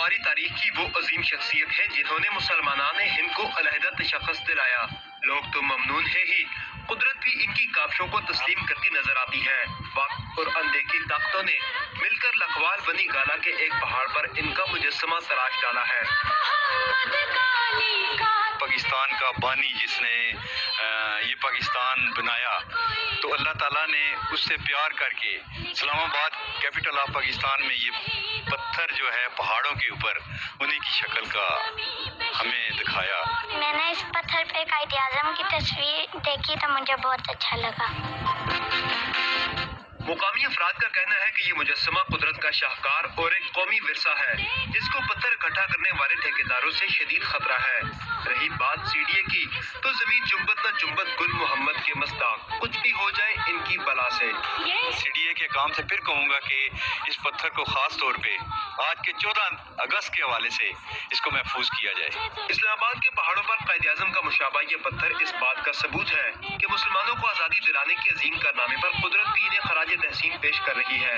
ہماری تاریخ کی وہ عظیم شخصیت ہے جنہوں نے مسلمانان ہند کو علیحدہ تشخص دلایا۔ لوگ تو ممنون ہے ہی، قدرت بھی ان کی کاوشوں کو تسلیم کرتی نظر آتی ہے۔ وقت اور اندھیری طاقتوں نے مل کر لکھوال بنی گالا کے ایک پہاڑ پر ان کا مجسمہ تراش ڈالا ہے۔ پاکستان کا بانی جس نے یہ پاکستان بنایا، تو اللہ تعالیٰ نے اس سے پیار کر کے اسلام آباد کیپٹل آف پاکستان میں یہ پتھر جو ہے پہاڑوں کے اوپر انہی کی شکل کا ہمیں دکھایا۔ میں نے اس پتھر پہ قائد اعظم کی تصویر دیکھی تو مجھے بہت اچھا لگا۔ مقامی افراد کا کہنا ہے کہ یہ مجسمہ قدرت کا شاہکار اور ایک قومی ورثہ ہے جس کو پتھر اکٹھا کرنے والے ٹھیکیداروں سے شدید خطرہ ہے۔ رہی بات سی ڈی اے کی، تو زمین جنبت نہ جنبت گل محمد کے مصداق، کچھ بھی ہو جائے ان کی بلا سے۔ سی ڈی اے کے کام سے پھر کہوں گا کہ اس پتھر کو خاص طور پہ آج کے 14 اگست کے حوالے سے اس کو محفوظ کیا جائے۔ اسلام آباد کے پہاڑوں پر قائد اعظم کا مشابہ یہ پتھر اس بات کا ثبوت ہے کہ مسلمانوں کو آزادی دلانے کے عظیم کارنامے پر قدرت بھی انہیں خراج تحسین پیش کر رہی ہے۔